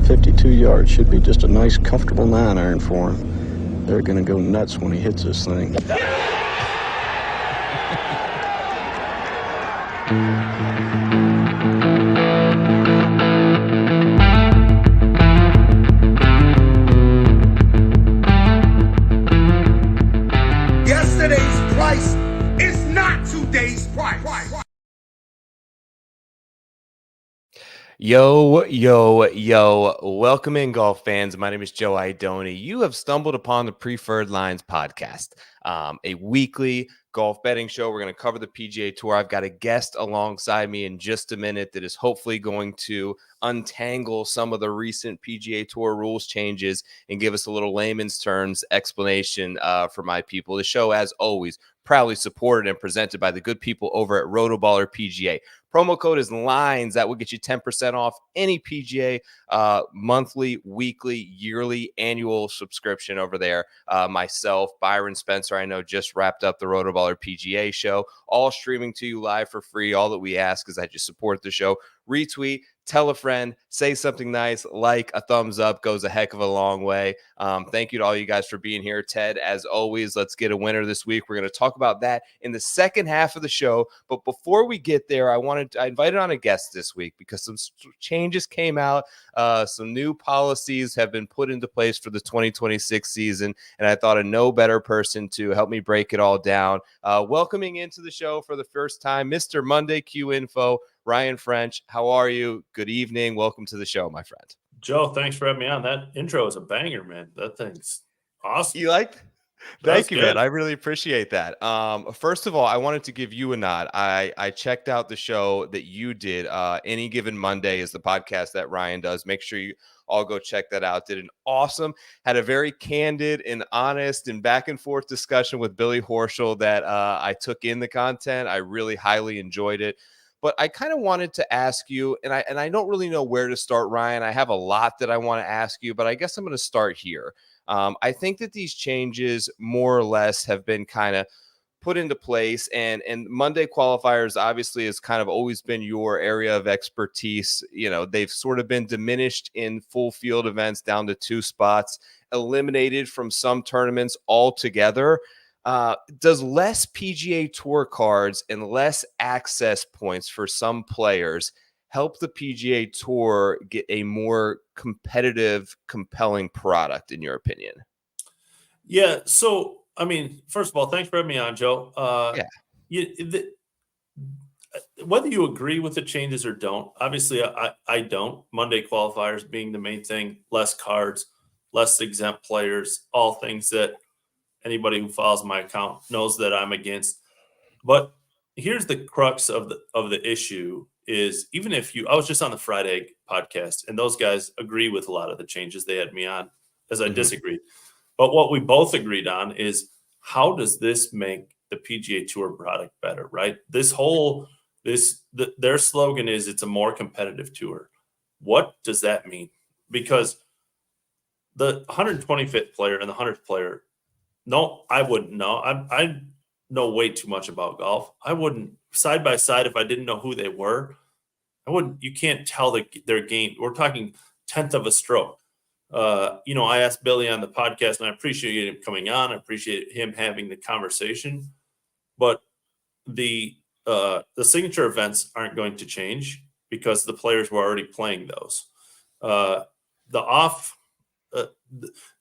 52 yards should be just a nice, comfortable 9-iron for him. They're going to go nuts when he hits this thing. Yesterday's price is not today's price. Yo. Welcome in, golf fans. My name is Joe Idoni. You have stumbled upon the Preferred Lines podcast, a weekly golf betting show. We're going to cover the PGA Tour. I've got a guest alongside me in just a minute that is hopefully going to untangle some of the recent PGA Tour rules changes and give us a little layman's terms explanation for my people. The show, as always, proudly supported and presented by the good people over at Rotoballer PGA. Promo code is LINES. That will get you 10% off any PGA monthly, weekly, yearly, annual subscription over there. Myself, Byron Spencer, I know, just wrapped up the Rotoballer PGA show, all streaming to you live for free. All that we ask is that you support the show, retweet, tell a friend, say something nice, like a thumbs up goes a heck of a long way. Thank you to all you guys for being here. Ted, as always, let's get a winner this week. We're going to talk about that in the second half of the show. But before we get there, I invited on a guest this week because some changes came out. Some new policies have been put into place for the 2026 season, and I thought of no better person to help me break it all down. Welcoming into the show for the first time, Mr. Monday Q Info, Ryan French. How are you? Good evening. Welcome to the show, my friend. Joe, thanks for having me on. That intro is a banger, man. That thing's awesome. You liked? Thank you, man. I really appreciate that. First of all, I wanted to give you a nod. I checked out the show that you did. Any Given Monday is the podcast that Ryan does. Make sure you all go check that out. Did an awesome, had a very candid and honest and back and forth discussion with Billy Horschel that I took in the content. I really highly enjoyed it. But I kind of wanted to ask you, and I don't really know where to start, Ryan. I have a lot that I want to ask you, but I guess I'm going to start here. I think that these changes more or less have been kind of put into place, and Monday qualifiers obviously has kind of always been your area of expertise. You know, they've sort of been diminished in full field events down to 2 spots, eliminated from some tournaments altogether. Does less PGA Tour cards and less access points for some players help the PGA Tour get a more competitive, compelling product, in your opinion? Yeah. So, I mean, first of all, thanks for having me on, Joe. Whether you agree with the changes or don't, obviously I don't. Monday qualifiers being the main thing, less cards, less exempt players, all things that anybody who follows my account knows that I'm against. But here's the crux of the issue is, even if I was just on the Friday podcast and those guys agree with a lot of the changes they had me on, as I disagreed. But what we both agreed on is, how does this make the PGA Tour product better, right? Their slogan is, it's a more competitive tour. What does that mean? Because the 125th player and the 100th player, no, I wouldn't know. I know way too much about golf. I wouldn't, side by side, if I didn't know who they were, you can't tell their game. We're talking 10th of a stroke. I asked Billy on the podcast, and I appreciate him coming on. I appreciate him having the conversation. But the signature events aren't going to change because the players were already playing those. The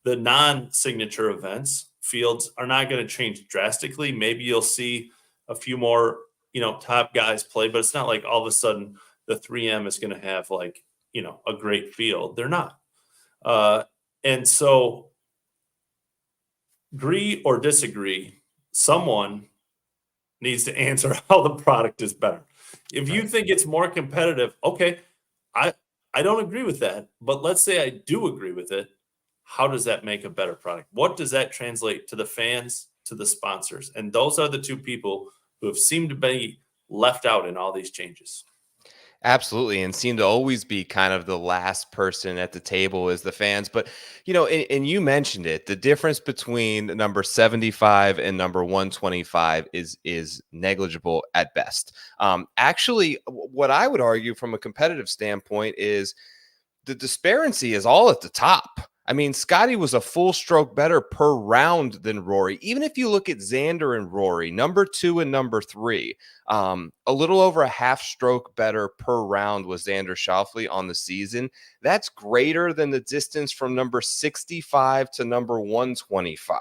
non-signature events, fields, are not going to change drastically. Maybe you'll see a few more, top guys play, but it's not like all of a sudden the 3M is going to have a great field. They're not. And so, agree or disagree, someone needs to answer how the product is better. If you think it's more competitive, okay, I don't agree with that, but let's say I do agree with it. How does that make a better product? What does that translate to the fans, to the sponsors? And those are the two people who have seemed to be left out in all these changes. Absolutely, and seem to always be kind of the last person at the table is the fans. But, and you mentioned it, the difference between number 75 and number 125 is negligible at best. Actually, what I would argue from a competitive standpoint is the disparity is all at the top. I mean, Scotty was a full stroke better per round than Rory. Even if you look at Xander and Rory, number 2 and number 3, a little over a half stroke better per round was Xander Schauffele on the season. That's greater than the distance from number 65 to number 125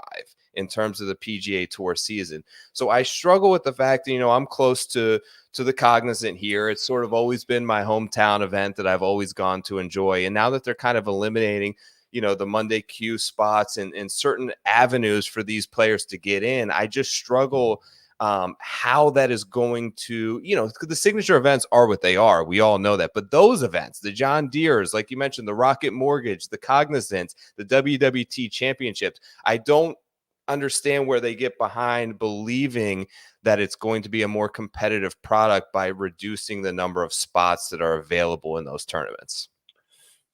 in terms of the PGA Tour season. So I struggle with the fact that, I'm close to the Cognizant here. It's sort of always been my hometown event that I've always gone to enjoy. And now that they're kind of eliminating the Monday Q spots and certain avenues for these players to get in, I just struggle how that is going to, the signature events are what they are. We all know that. But those events, the John Deere's, like you mentioned, the Rocket Mortgage, the Cognizant, the WWT Championships, I don't understand where they get behind believing that it's going to be a more competitive product by reducing the number of spots that are available in those tournaments.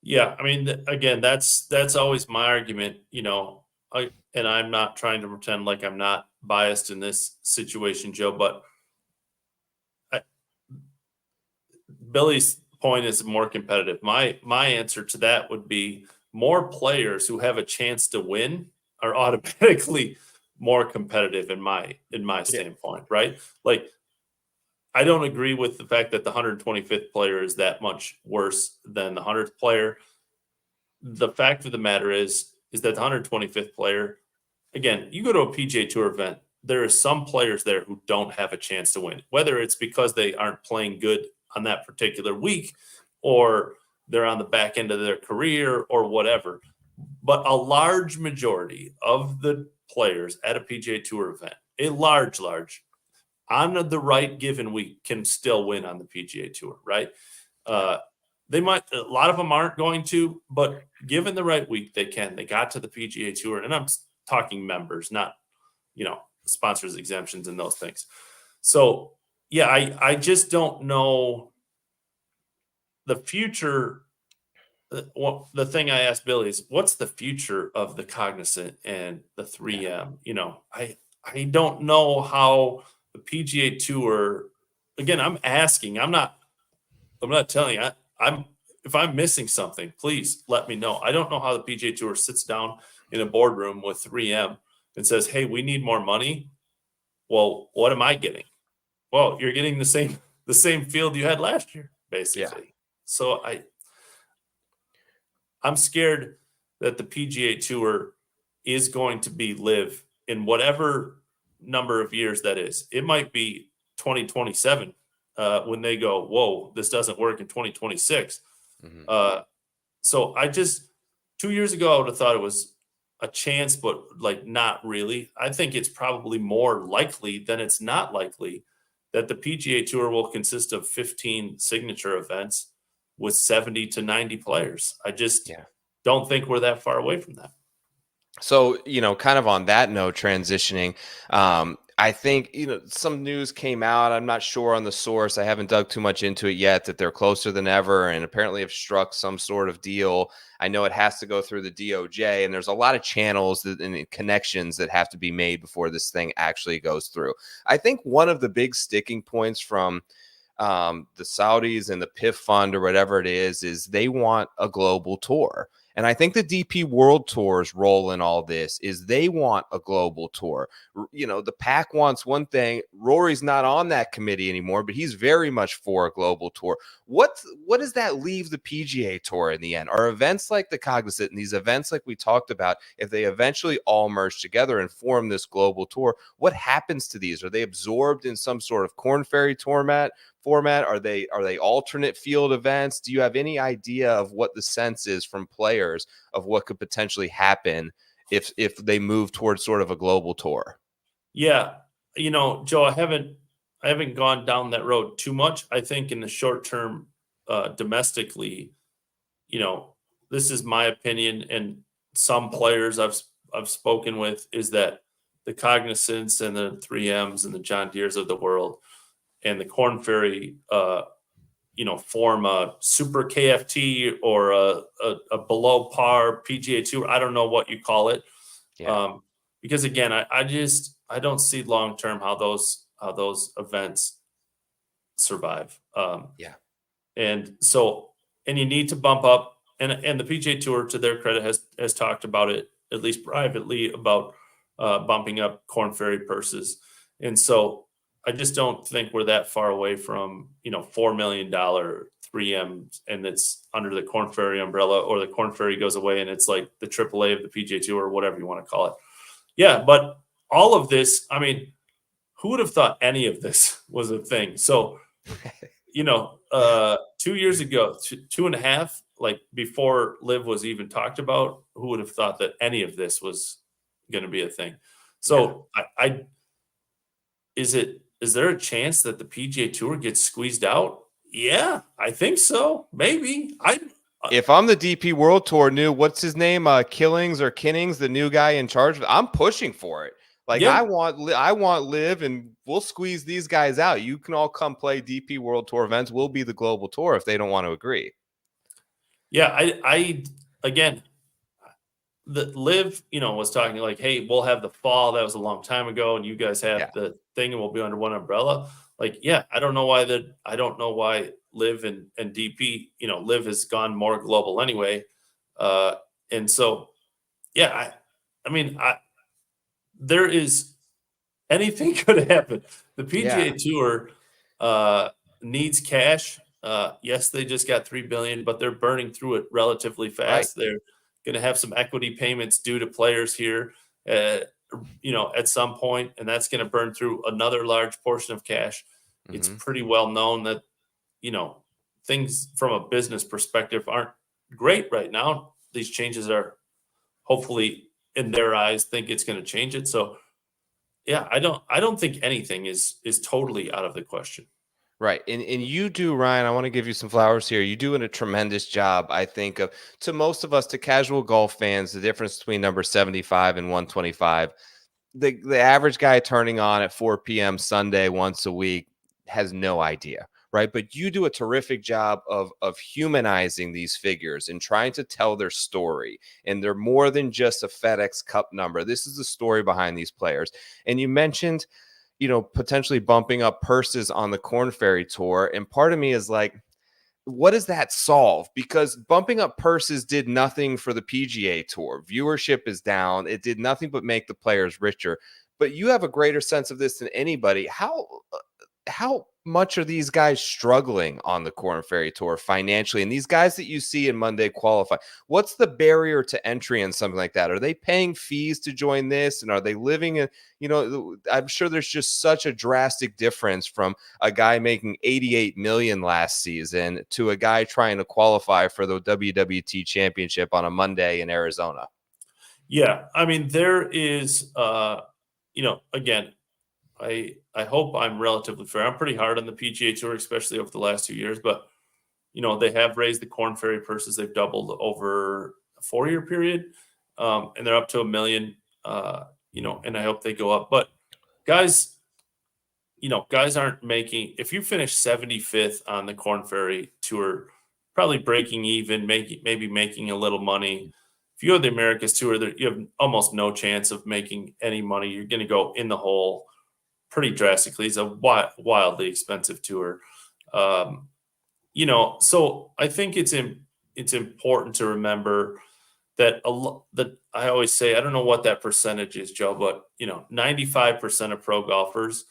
Yeah, I mean, again, that's always my argument, and I'm not trying to pretend like I'm not biased in this situation, Joe, but Billy's point is more competitive. My answer to that would be more players who have a chance to win are automatically more competitive in my standpoint, right? Like, I don't agree with the fact that the 125th player is that much worse than the 100th player. The fact of the matter is that the 125th player, again, you go to a PGA Tour event, there are some players there who don't have a chance to win, whether it's because they aren't playing good on that particular week or they're on the back end of their career or whatever. But a large majority of the players at a PGA Tour event, a large, on the right given week can still win on the PGA Tour, right? They might, a lot of them aren't going to, but given the right week, they can. They got to the PGA Tour, and I'm talking members, not, sponsors exemptions and those things. So, yeah, I just don't know the future. Well, the thing I asked Billy is, what's the future of the Cognizant and the 3M? I don't know how the PGA Tour, again, I'm asking, I'm not telling you, if I'm missing something, please let me know. I don't know how the PGA Tour sits down in a boardroom with 3M and says, hey, we need more money. Well, what am I getting? Well, you're getting the same field you had last year, basically. Yeah. So I'm scared that the PGA Tour is going to be live in whatever number of years that is. It might be 2027 when they go, whoa, this doesn't work in 2026. Mm-hmm. So 2 years ago, I would have thought it was a chance, but like not really. I think it's probably more likely than it's not likely that the PGA Tour will consist of 15 signature events with 70 to 90 players. I just don't think we're that far away from that. So, kind of on that note, transitioning, I think, some news came out. I'm not sure on the source. I haven't dug too much into it yet, that they're closer than ever and apparently have struck some sort of deal. I know it has to go through the DOJ, and there's a lot of channels and connections that have to be made before this thing actually goes through. I think one of the big sticking points from the Saudis and the PIF fund or whatever it is they want a global tour. And I think the DP World Tour's role in all this is they want a global tour. The PAC wants one thing. Rory's not on that committee anymore, but he's very much for a global tour. What does that leave the PGA Tour in the end? Are events like the Cognizant and these events like we talked about, if they eventually all merge together and form this global tour, what happens to these? Are they absorbed in some sort of Corn Ferry format? Are they alternate field events? Do you have any idea of what the sense is from players of what could potentially happen if they move towards sort of a global tour? Yeah, Joe, I haven't gone down that road too much. I think in the short term, domestically, this is my opinion, and some players I've spoken with, is that the Cognizants and the 3Ms and the John Deeres of the world and the Corn Ferry, form a super KFT or a below par PGA Tour. I don't know what you call it. Yeah. Because again, I don't see long term how those events survive. And you need to bump up and the PGA Tour, to their credit, has talked about it, at least privately, about bumping up Korn Ferry purses. And so I just don't think we're that far away from, $4 million 3M, and it's under the Korn Ferry umbrella, or the Korn Ferry goes away and it's like the AAA of the PGA Tour, or whatever you want to call it. Yeah, but all of this, I mean, who would have thought any of this was a thing? So, 2 years ago, 2.5, like before Liv was even talked about, who would have thought that any of this was going to be a thing? So is there a chance that the PGA Tour gets squeezed out? Yeah, I think so. Maybe. If I'm the DP World Tour what's his name? Killings or Kinnings, the new guy in charge, I'm pushing for it. Like, I want Liv, and we'll squeeze these guys out. You can all come play DP World Tour events. We'll be the global tour if they don't want to agree. Yeah, I again, the Liv, was talking like, hey, we'll have the fall. That was a long time ago, and you guys have the thing, and we'll be under one umbrella. Like, yeah, I don't know why Liv and DP, Liv has gone more global anyway. And so, yeah, there is anything could happen. The PGA Tour needs cash. Yes, they just got $3 billion, but they're burning through it relatively fast. Right. They're going to have some equity payments due to players here, at some point, and that's going to burn through another large portion of cash. Mm-hmm. It's pretty well known that, things from a business perspective aren't great right now. These changes are hopefully, in their eyes, think it's going to change it. So, yeah, I don't think anything is totally out of the question. Right. And you do, Ryan, I want to give you some flowers here. You're doing a tremendous job, I think, of, to most of us, to casual golf fans, the difference between number 75 and 125. The average guy turning on at 4 p.m. Sunday once a week has no idea, right? But you do a terrific job of humanizing these figures and trying to tell their story. And they're more than just a FedEx Cup number. This is the story behind these players. And you mentioned, potentially bumping up purses on the Korn Ferry Tour. And part of me is like, what does that solve? Because bumping up purses did nothing for the PGA Tour. Viewership is down. It did nothing but make the players richer. But you have a greater sense of this than anybody. How much are these guys struggling on the Korn Ferry Tour financially? And these guys that you see in Monday Qualify, what's the barrier to entry in something like that? Are they paying fees to join this? And are they living in, I'm sure there's just such a drastic difference from a guy making $88 million last season to a guy trying to qualify for the WWT Championship on a Monday in Arizona. Yeah. I mean, there is, again, I hope I'm relatively fair. I'm pretty hard on the PGA Tour, especially over the last 2 years. But, they have raised the Korn Ferry purses. They've doubled over a 4-year period. And they're up to $1 million, and I hope they go up. But guys aren't making – if you finish 75th on the Korn Ferry Tour, probably breaking even, maybe making a little money. If you have the America's Tour, you have almost no chance of making any money. You're going to go in the hole pretty drastically. It's a wildly expensive tour. So I think it's important to remember that that I always say, I don't know what that percentage is, Joe, but 95% of pro golfers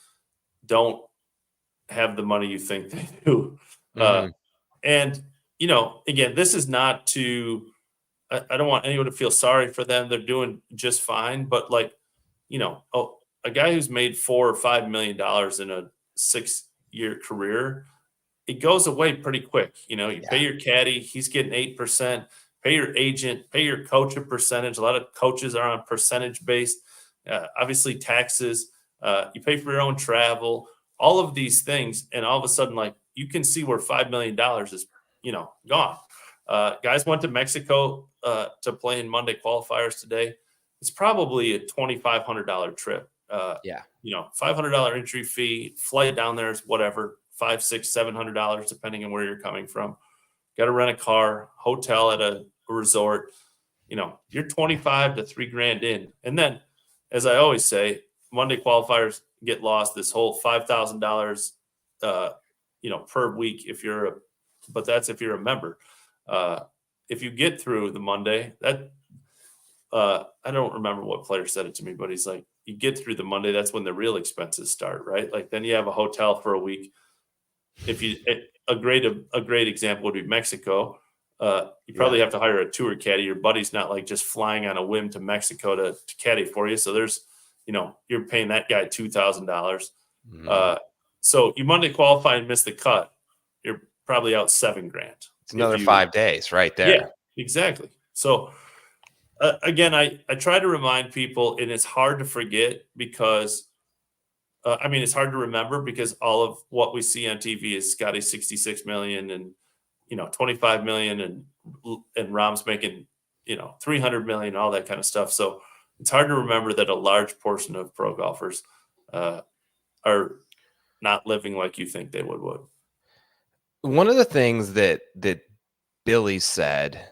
don't have the money you think they do. Mm-hmm. And again, this is not to, I don't want anyone to feel sorry for them. They're doing just fine, but a guy who's made $4 or $5 million in a 6-year career, it goes away pretty quick. Pay your caddy, he's getting 8%, pay your agent, pay your coach a percentage. A lot of coaches are on percentage based, obviously taxes, you pay for your own travel, all of these things. And all of a sudden, you can see where $5 million is, gone. Guys went to Mexico to play in Monday qualifiers today. It's probably a $2,500 trip. $500 entry fee, flight down there is whatever, $500, $600, $700, depending on where you're coming from. Got to rent a car, hotel at a resort. You're $25,000 to $3,000 in. And then, as I always say, Monday qualifiers get lost. This whole $5,000, per week but that's if you're a member. if you get through the Monday, that I don't remember what player said it to me, but he's like, you get through the Monday, that's when the real expenses start, right? Like then you have a hotel for a week. If you a great example would be Mexico. You probably have to hire a tour caddy. Your buddy's not like just flying on a whim to Mexico to caddy for you. So there's, you're paying that guy $2,000. So you Monday qualify and miss the cut, you're probably out $7,000. It's another 5 days right there. Yeah, exactly. So again, I try to remind people, and it's hard to forget because, it's hard to remember because all of what we see on TV is Scotty $66 million and, $25 million and Rahm's making, $300 million, all that kind of stuff. So it's hard to remember that a large portion of pro golfers are not living like you think they would. One of the things that Billy said,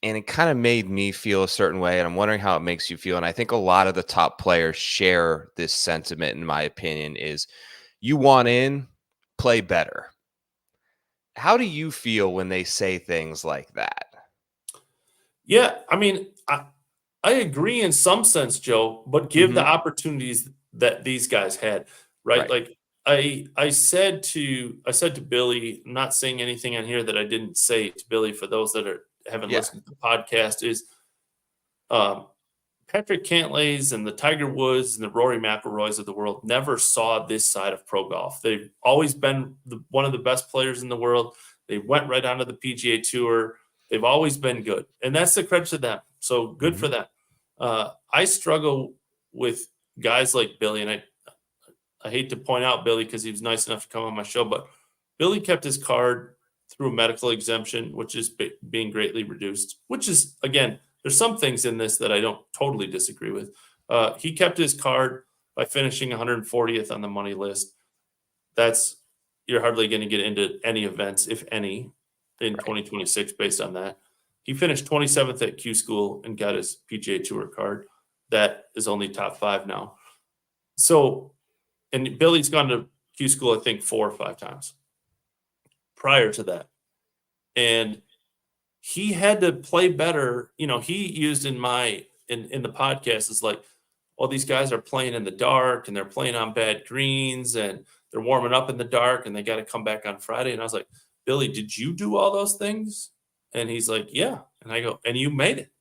and it kind of made me feel a certain way, and I'm wondering how it makes you feel, and I think a lot of the top players share this sentiment, in my opinion, is you want in, play better. How do you feel when they say things like that? Yeah, I agree in some sense, Joe, but give the opportunities that these guys had, right? Like I said to Billy, I'm not saying anything on here that I didn't say to Billy for those that haven't listened to the podcast, is Patrick Cantlays and the Tiger Woods and the Rory McIlroys of the world never saw this side of pro golf. They've always been one of the best players in the world. They went right onto the PGA Tour. They've always been good, and that's the credit to them. So good for them. I struggle with guys like Billy, and I hate to point out Billy because he was nice enough to come on my show, but Billy kept his card through a medical exemption, which is being greatly reduced, which is, again, there's some things in this that I don't totally disagree with. He kept his card by finishing 140th on the money list. You're hardly going to get into any events, if any, in 2026 based on that. He finished 27th at Q School and got his PGA Tour card. That is only top 5 now. So, and Billy's gone to Q School, I think, 4 or 5 times prior to that. And he had to play better. He used in the podcast is like, well, these guys are playing in the dark and they're playing on bad greens and they're warming up in the dark and they got to come back on Friday. And I was like, Billy, did you do all those things? And he's like, yeah. And I go, and you made it.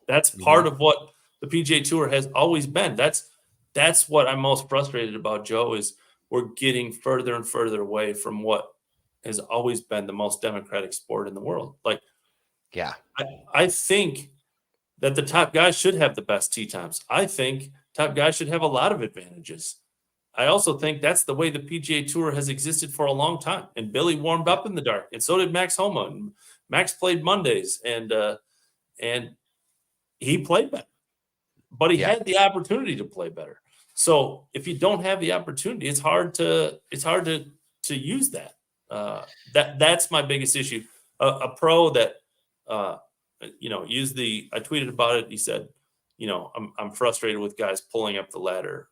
That's part of what the PGA Tour has always been. That's what I'm most frustrated about, Joe, is we're getting further and further away from what has always been the most democratic sport in the world. Like, yeah, I think that the top guys should have the best tee times. I think top guys should have a lot of advantages. I also think that's the way the PGA Tour has existed for a long time. And Billy warmed up in the dark, and so did Max Homa. And Max played Mondays, and he played better. But he had the opportunity to play better. So if you don't have the opportunity, it's hard to use that. That's my biggest issue. A pro that I tweeted about it. He said, I'm frustrated with guys pulling up the ladder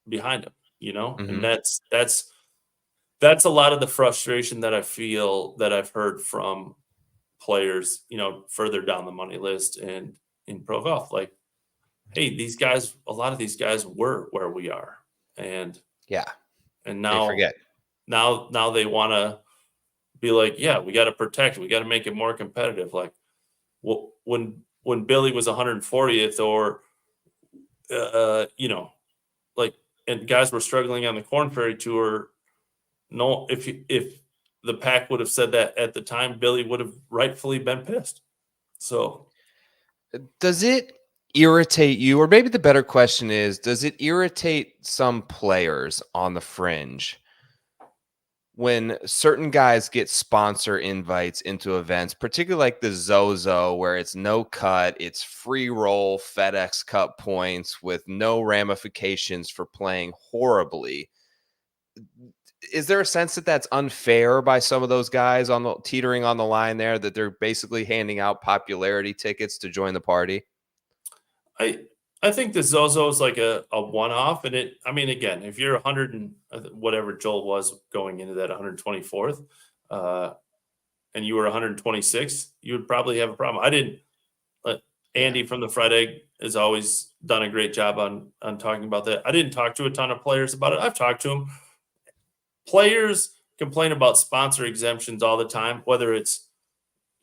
behind him, and that's a lot of the frustration that I feel that I've heard from players, further down the money list and in pro golf. Like, hey, a lot of these guys were where we are, and now they forget. Now they want to be like, yeah, we got to protect, we got to make it more competitive. Like, when Billy was 140th, or and guys were struggling on the Korn Ferry Tour. No, if the pack would have said that at the time, Billy would have rightfully been pissed. So, does it irritate you, or maybe the better question is, does it irritate some players on the fringe when certain guys get sponsor invites into events, particularly like the Zozo, where it's no cut, it's free roll FedEx Cup points with no ramifications for playing horribly? Is there a sense that that's unfair by some of those guys teetering on the line there, that they're basically handing out popularity tickets to join the party? I think the Zozo is like a one-off, and again, if you're 100 and whatever Joel was going into that 124th, and you were 126, you would probably have a problem. I didn't. Andy from the Fried Egg has always done a great job on talking about that. I didn't talk to a ton of players about it. I've talked to them. Players complain about sponsor exemptions all the time, whether it's,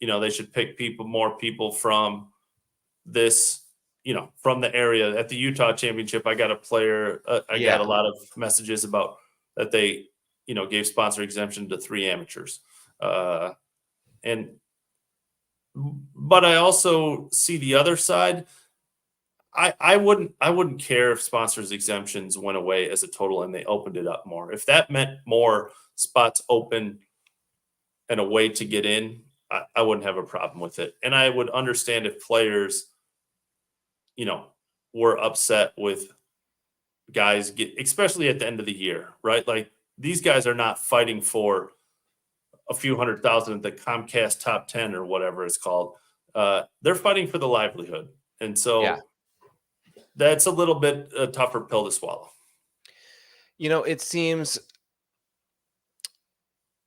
they should pick more people from this, from the area. At the Utah Championship, I got a player, got a lot of messages about that they, gave sponsor exemption to 3 amateurs. But I also see the other side. I wouldn't care if sponsors exemptions went away as a total and they opened it up more. If that meant more spots open and a way to get in, I wouldn't have a problem with it. And I would understand if players, were upset with guys especially at the end of the year, right? Like, these guys are not fighting for a few $100,000 at the Comcast top 10 or whatever it's called. They're fighting for the livelihood. And so that's a little bit a tougher pill to swallow. It seems,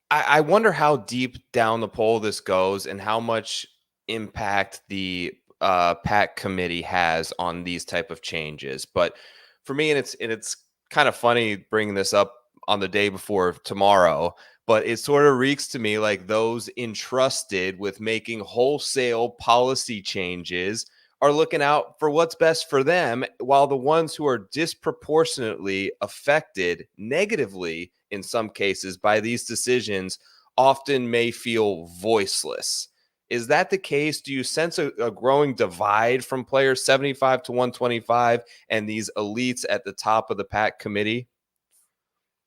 I wonder how deep down the poll this goes and how much impact the PAC committee has on these type of changes. But for me, and it's kind of funny bringing this up on the day before tomorrow, but it sort of reeks to me like those entrusted with making wholesale policy changes are looking out for what's best for them, while the ones who are disproportionately affected negatively in some cases by these decisions often may feel voiceless. Is that the case? Do you sense a growing divide from players 75 to 125 and these elites at the top of the PAC committee?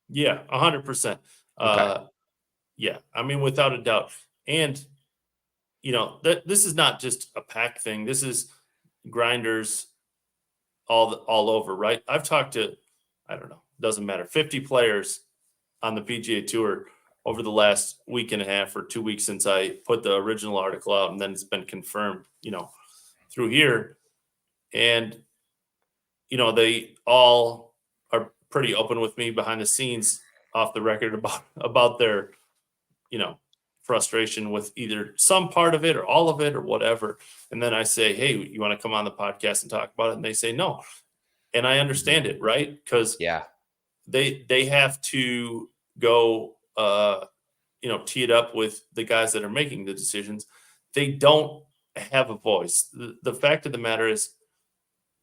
Yeah, 100%. Okay. Yeah, I mean, without a doubt. And, this is not just a PAC thing. This is grinders all over, right? I've talked to, I don't know, doesn't matter, 50 players on the PGA Tour over the last week and a half or 2 weeks since I put the original article out, and then it's been confirmed, through here. And, they all are pretty open with me behind the scenes, off the record, about their, frustration with either some part of it or all of it or whatever. And then I say, hey, you want to come on the podcast and talk about it? And they say no. And I understand it, right? Because they have to go, tee it up with the guys that are making the decisions. They don't have a voice. The fact of the matter is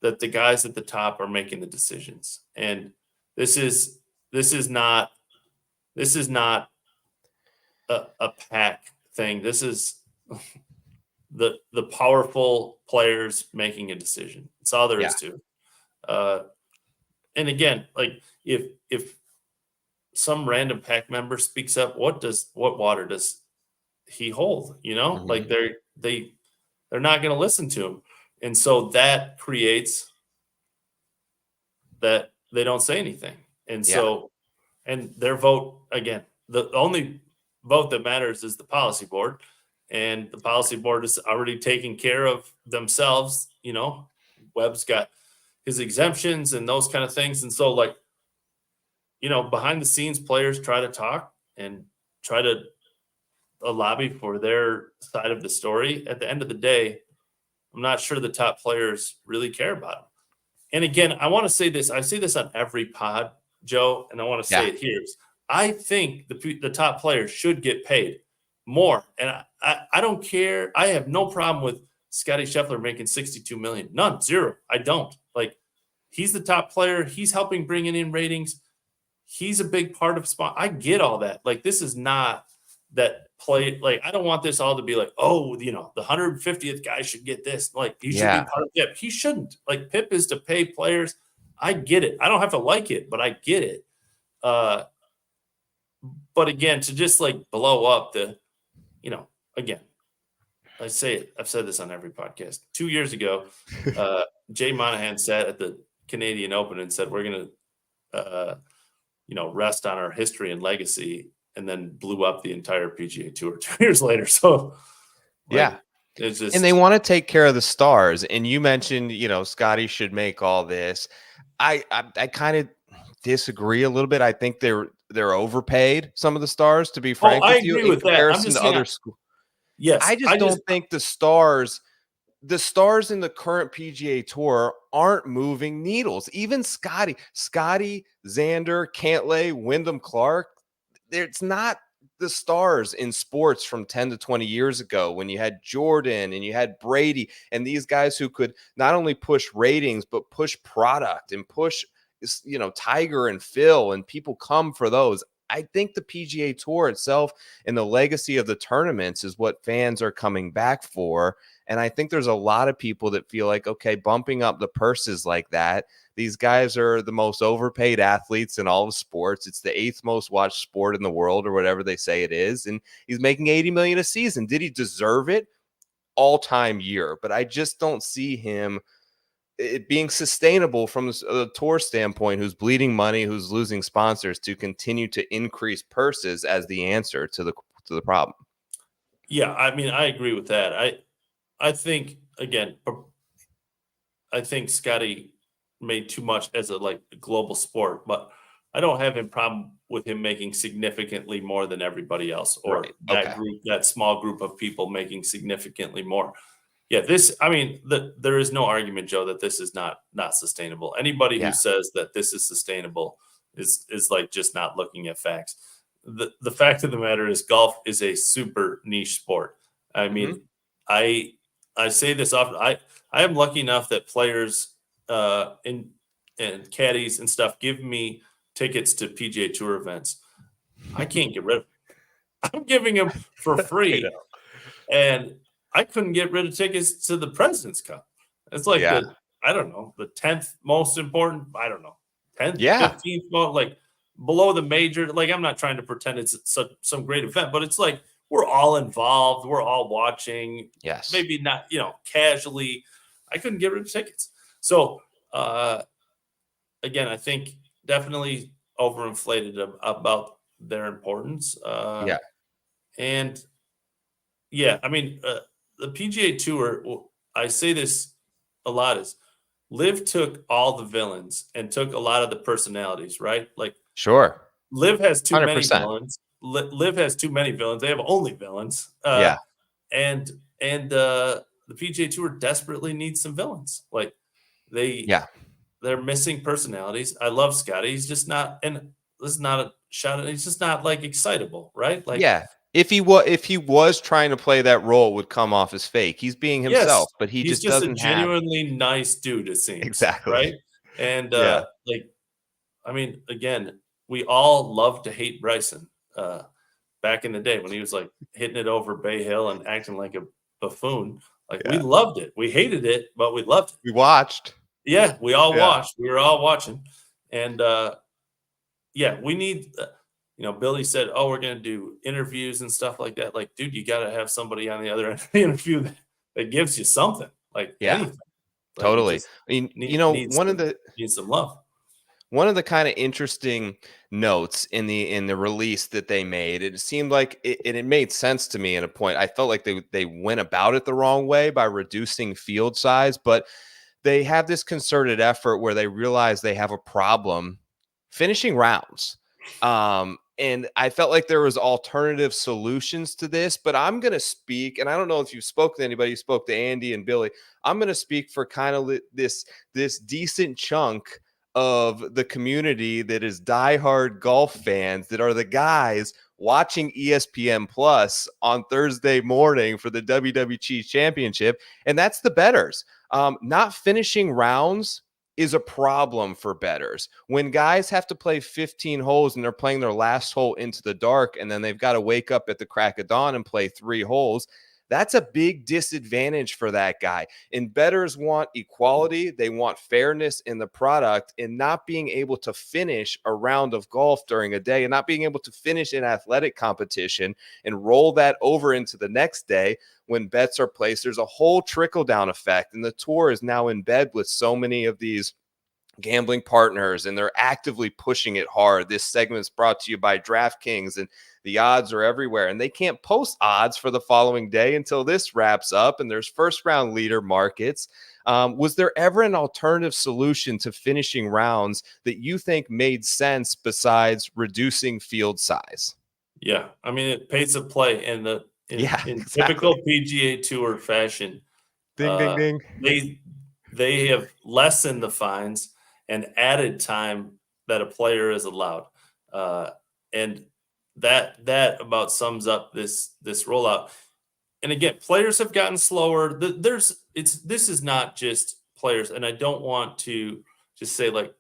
that the guys at the top are making the decisions. And this is not a PAC thing. This is the powerful players making a decision. That's all there is to it. And again, like, if some random PAC member speaks up, what water does he hold? Like, they're not going to listen to him. And so that creates that they don't say anything. And so, and their vote, again, the only vote that matters is the policy board, and the policy board is already taking care of themselves. Webb's got his exemptions and those kind of things. And so, like, behind the scenes, players try to talk and try to lobby for their side of the story. At the end of the day, I'm not sure the top players really care about them. And again, I want to say this. I say this on every pod, Joe, and I want to say it here. I think the top players should get paid more. And I don't care. I have no problem with Scotty Scheffler making $62 million. None. Zero. I don't. Like, he's the top player. He's helping bringing in ratings. He's a big part of spot. I get all that. Like, this is not that play. Like, I don't want this all to be like, oh, the 150th guy should get this. Like, he should be part of PIP. He shouldn't. Like, PIP is to pay players. I get it. I don't have to like it, but I get it. But again, to just like blow up the, again, I say it. I've said this on every podcast. 2 years ago, Jay Monahan sat at the Canadian Open and said, we're going to, rest on our history and legacy, and then blew up the entire PGA Tour 2 years later. So, it's just, and they want to take care of the stars. And you mentioned, Scotty should make all this. I kind of disagree a little bit. I think they're overpaid, some of the stars, to be frank with you, agree with in comparison that. to other schools. Yes, I just don't think the stars in the current PGA Tour aren't moving needles. Even Scotty, Xander, Cantlay, Wyndham Clark, it's not the stars in sports from 10 to 20 years ago when you had Jordan and you had Brady and these guys who could not only push ratings, but push product and push, Tiger and Phil, and people come for those. I think the PGA Tour itself and the legacy of the tournaments is what fans are coming back for. And I think there's a lot of people that feel like, okay, bumping up the purses like that, these guys are the most overpaid athletes in all of sports. It's the 8th most watched sport in the world, or whatever they say it is. And he's making $80 million a season. Did he deserve it? All-time year. But I just don't see him it being sustainable from a tour standpoint, who's bleeding money, who's losing sponsors, to continue to increase purses as the answer to the problem. Yeah, I mean, I agree with that. I think, again, I think Scotty made too much as a global sport, but I don't have a problem with him making significantly more than everybody else, or Right. that group, that small group of people making significantly more. Yeah, there is no argument, Joe, that this is not sustainable. Anybody who says that this is sustainable is like just not looking at facts. The fact of the matter is, golf is a super niche sport. I mean, I say this often. I am lucky enough that players and caddies and stuff give me tickets to PGA Tour events. I can't get rid of them. I'm giving them for free, and I couldn't get rid of tickets to the President's Cup. It's like the 10th most important. I don't know, 10th, 15th most, below the major. I'm not trying to pretend it's some great event, but it's like we're all involved. We're all watching. Yes. Maybe not, casually. I couldn't get rid of tickets. So, again, I think definitely overinflated about their importance. And I mean, the PGA Tour, I say this a lot, is Liv took all the villains and took a lot of the personalities, right? Sure. Liv has too 100%. many villains. Liv has too many villains. They have only villains. And the PGA Tour desperately needs some villains. They're missing personalities. I love Scotty. He's just not, and this is not a shot. He's just not excitable, right? If he was trying to play that role, it would come off as fake. He's being himself, but he's just doesn't a genuinely nice dude, it seems. Exactly. Right. And I mean, again, we all love to hate Bryson back in the day when he was hitting it over Bay Hill and acting like a buffoon. We loved it. We hated it, but we loved it. We watched. Yeah, we all watched. We were all watching. And we need Billy said, "Oh, we're going to do interviews and stuff like that." Dude, you got to have somebody on the other end of the interview that gives you something. Anything. Totally. I mean, needs some love. One of the kind of interesting notes in the release that they made, it seemed like it made sense to me in a point. I felt like they went about it the wrong way by reducing field size, but they have this concerted effort where they realize they have a problem finishing rounds. And I felt like there was alternative solutions to this, but I'm going to speak, and I don't know if you spoke to anybody, you spoke to Andy and Billy. I'm going to speak for kind of this decent chunk of the community that is diehard golf fans, that are the guys watching ESPN Plus on Thursday morning for the WWT Championship. And that's the bettors. Not finishing rounds is a problem for bettors. When guys have to play 15 holes and they're playing their last hole into the dark, and then they've got to wake up at the crack of dawn and play 3 holes, that's a big disadvantage for that guy. And bettors want equality. They want fairness in the product, and not being able to finish a round of golf during a day and not being able to finish an athletic competition and roll that over into the next day when bets are placed. There's a whole trickle-down effect, and the tour is now in bed with so many of these gambling partners, and they're actively pushing it hard. This segment's brought to you by DraftKings, and the odds are everywhere, and they can't post odds for the following day until this wraps up, and there's first-round leader markets. Was there ever an alternative solution to finishing rounds that you think made sense besides reducing field size? Yeah, I mean, it pace of play, and in exactly. typical PGA Tour fashion, Ding, ding, ding. they have lessened the fines and added time that a player is allowed, and that about sums up this rollout. And again, players have gotten slower. This is not just players, and I don't want to just say like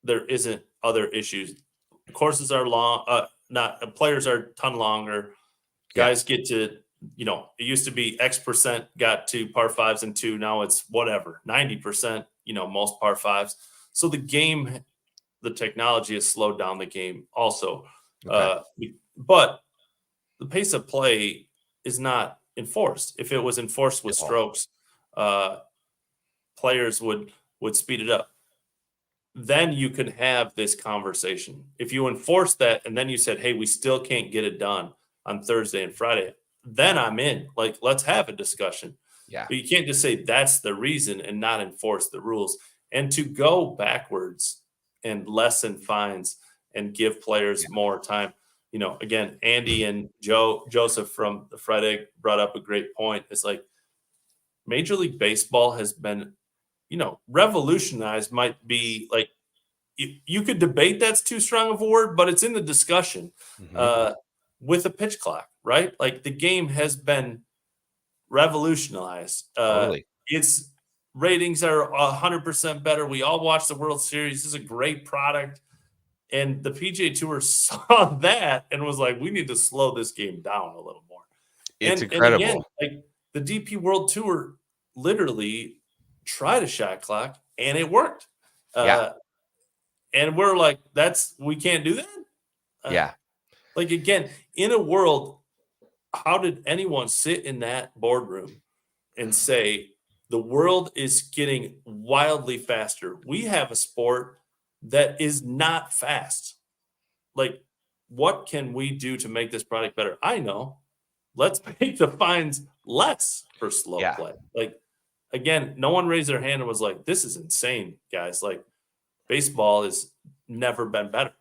there isn't other issues. Courses are long, not players are a ton longer. Guys get to, it used to be X% got to par fives and 2. Now it's whatever, 90%, most par fives. So the technology has slowed down the game also. Okay. But the pace of play is not enforced. If it was enforced with strokes, players would speed it up. Then you can have this conversation. If you enforce that and then you said, hey, we still can't get it done on Thursday and Friday, then I'm in. Like, let's have a discussion. Yeah. But you can't just say that's the reason and not enforce the rules. And to go backwards and lessen fines and give players more time. Again, Andy and Joseph from the Friday brought up a great point. It's like Major League Baseball has been, revolutionized might be like, you could debate that's too strong of a word, but it's in the discussion with a pitch clock, right? Like the game has been revolutionized. Totally. Its ratings are 100% better. We all watch the World Series. This is a great product. And the PGA Tour saw that and was like, we need to slow this game down a little more. It's incredible. And again, like the DP World Tour literally tried a shot clock and it worked. And we're like, we can't do that. Like, again, in a world, how did anyone sit in that boardroom and say the world is getting wildly faster? We have a sport that is not fast. Like, what can we do to make this product better? I know. Let's make the fines less for slow play. Like, again, no one raised their hand and was like, this is insane, guys. Like, baseball has never been better.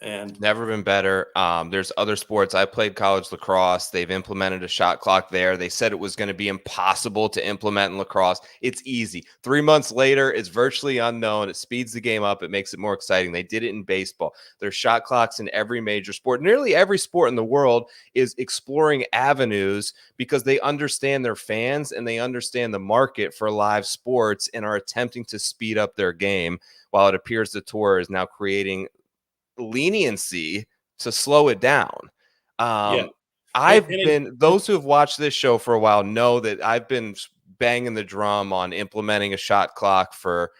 And never been better. There's other sports. I played college lacrosse. They've implemented a shot clock there. They said it was going to be impossible to implement in lacrosse. It's easy. 3 months later, it's virtually unknown. It speeds the game up. It makes it more exciting. They did it in baseball. There's shot clocks in every major sport. Nearly every sport in the world is exploring avenues because they understand their fans and they understand the market for live sports and are attempting to speed up their game, while it appears the tour is now creating leniency to slow it down. Those who have watched this show for a while know that I've been banging the drum on implementing a shot clock for